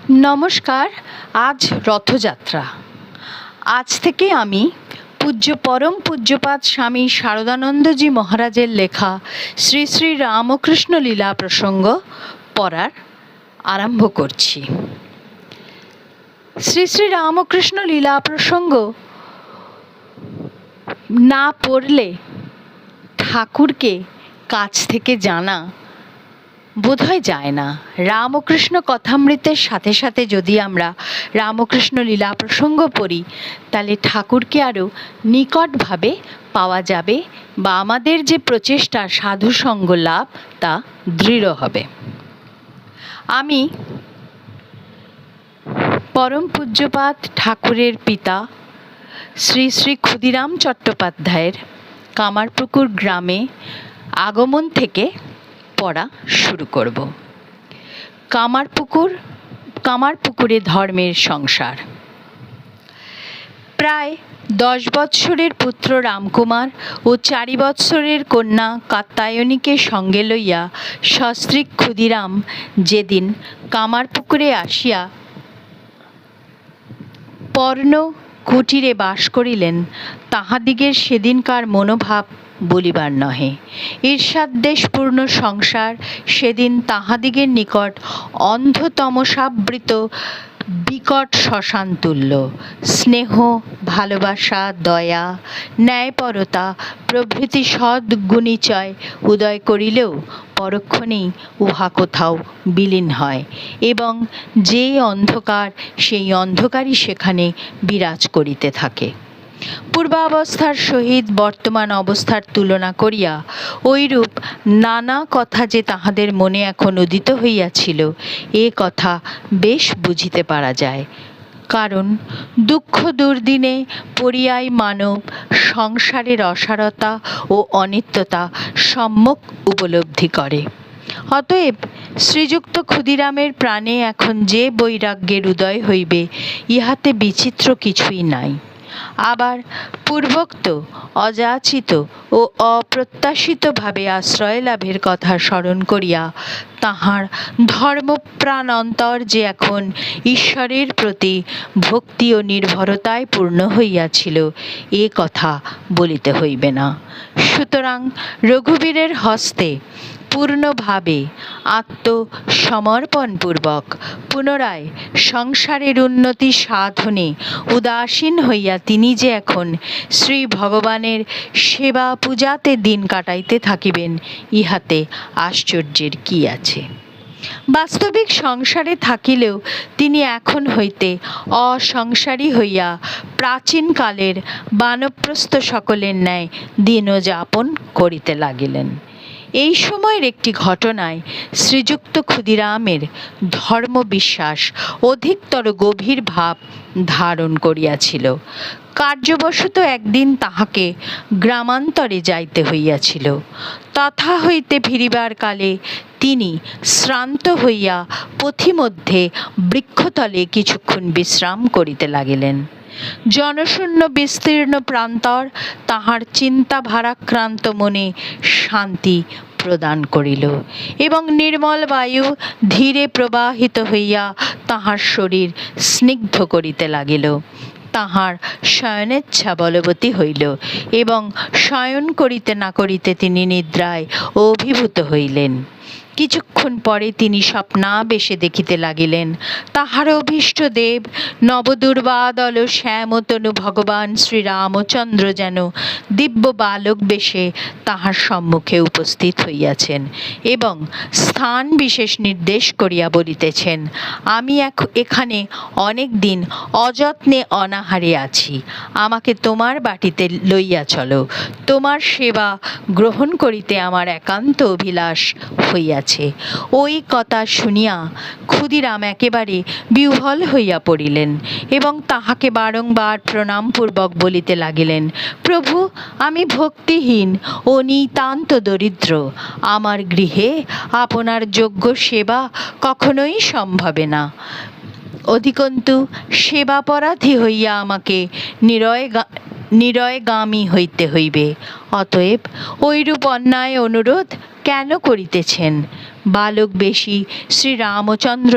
নমস্কার। আজ রথযাত্রা। আজ থেকে আমি পরম পূজ্যপাদ স্বামী শারদানন্দজি মহারাজের লেখা শ্রী শ্রী রামকৃষ্ণ লীলা প্রসঙ্গ পড়ার আরম্ভ করছি। শ্রী শ্রী রামকৃষ্ণ লীলা প্রসঙ্গ না পড়লে ঠাকুরকে কাছ থেকে জানা বোধহয় যায় না। রামকৃষ্ণ কথামৃতের সাথে সাথে যদি আমরা রামকৃষ্ণ লীলা প্রসঙ্গ পড়ি, তাহলে ঠাকুরকে আরও নিকটভাবে পাওয়া যাবে বা আমাদের যে প্রচেষ্টা সাধুসঙ্গ লাভ তা দৃঢ় হবে। আমি পরম পূজ্যপাদ ঠাকুরের পিতা শ্রী শ্রী ক্ষুদিরাম চট্টোপাধ্যায়ের কামারপুকুর গ্রামে আগমন থেকে পড়া শুরু করব। কামারপুকুরে ধর্মের সংসার। প্রায় 10 বৎসরের পুত্র রামকুমার ও 4 বৎসরের কন্যা কাত্যায়নীকে সঙ্গে লইয়া সস্ত্রীক ক্ষুদিরাম যেদিন কামারপুকুরে আসিয়া পর্ণ কুটিরে বাস করিলেন, তাহাদিগের সেদিনকার মনোভাব বলিবার নহে। ঈর্ষাদ্বেষপূর্ণ সংসার সেদিন তাহাদিগের নিকট অন্ধতমসাবৃত বিকট শ্মশান তুল্য। স্নেহ, ভালোবাসা, দয়া, ন্যায়পরতা প্রভৃতি সদ্গুণিচয় উদয় করিলেও পরক্ষণেই উহা কোথাও বিলীন হয় এবং যে অন্ধকার, সেই অন্ধকারই সেখানে বিরাজ করিতে থাকে। পূর্বাবস্থার সহিত বর্তমান অবস্থার তুলনা করিয়া ঐরূপ নানা কথা যে তাহাদের মনে এখন উদিত হইয়াছিল, এ কথা বেশ বুঝিতে পারা যায়। কারণ দুঃখ দুর্দিনে পরিয়ায় মানব সংসারের অসারতা ও অনিত্যতা সম্যক উপলব্ধি করে। অতএব শ্রীযুক্ত ক্ষুদিরামের প্রাণে এখন যে বৈরাগ্যের উদয় হইবে, ইহাতে বিচিত্র কিছুই নাই। আবার পূর্বোক্ত অযাচিত ও অপ্রত্যাশিতভাবে আশ্রয় লাভের কথা স্মরণ করিয়া তাহার ধর্মপ্রাণ অন্তর যে এখন ঈশ্বরের প্রতি ভক্তি ও নির্ভরতায় পূর্ণ হইয়াছিল, এ কথা বলিতে হইবে না। সুতরাং রঘুবীরের হস্তে পূর্ণভাবে আত্মসমর্পণপূর্বক পুনরায় সংসারের উন্নতি সাধনে উদাসীন হইয়া তিনি যে এখন শ্রী ভগবানের সেবা পূজাতে দিন কাটাইতে থাকিবেন, ইহাতে আশ্চর্যের কি আছে। বাস্তবিক সংসারে থাকিলেও তিনি এখন হইতে অসংসারী হইয়া প্রাচীনকালের বানপ্রস্থ সকলের ন্যায় দিনযাপন করিতে লাগিলেন। এই সময়ের একটি ঘটনায় শ্রীযুক্ত ক্ষুদিরামের ধর্মবিশ্বাস অধিকতর গভীর ভাব ধারণ করিয়াছিল। কার্যবশত একদিন তাহাকে গ্রামান্তরে যাইতে হইয়াছিল। তথা হইতে ফিরিবার কালে তিনি শ্রান্ত হইয়া পথিমধ্যে বৃক্ষতলে কিছুক্ষণ বিশ্রাম করিতে লাগিলেন। জনশূন্য বিস্তীর্ণ প্রান্তর তাহার চিন্তা ভারাক্রান্ত মনে শান্তি প্রদান করিল এবং নির্মল বায়ু ধীরে প্রবাহিত হইয়া তাহার শরীর স্নিগ্ধ করিতে লাগিল। তাহার শয়নেচ্ছা বলবতী হইল এবং শয়ন করিতে না করিতে তিনি নিদ্রায় অভিভূত হইলেন। কিছুক্ষণ পরে তিনি স্বপ্নাবেশে দেখিতে লাগিলেন, তাহার অভীষ্ট দেব নবদুর্বাদল শ্যামতনু ভগবান শ্রীরামচন্দ্র যেন দিব্য বালক বেশে তাহার সম্মুখে উপস্থিত হইয়াছেন এবং স্থান বিশেষ নির্দেশ করিয়া বলিতেছেন, আমি এখানে অনেক দিন অযত্নে অনাহারে আছি, আমাকে তোমার বাটিতে লইয়া চলো, তোমার সেবা গ্রহণ করিতে আমার একান্ত অভিলাষ হইয়াছে। ওই কথা শুনিয়া ক্ষুদিরাম একেবারে বিহ্বল হইয়া পড়িলেন এবং তাহাকে বারংবার প্রণামপূর্বক বলিতে লাগিলেন, প্রভু, আমি ভক্তিহীন ও নিতান্ত দরিদ্র, আমার গৃহে আপনার যোগ্য সেবা কখনোই সম্ভবে না। অধিকন্তু সেবাপরাধী হইয়া আমাকে নিরয়গামী হইতে হইবে। অতএব ঐরূপ অন্যায় অনুরোধ কেন করিতেছেন? বালক বেশী শ্রীরামচন্দ্র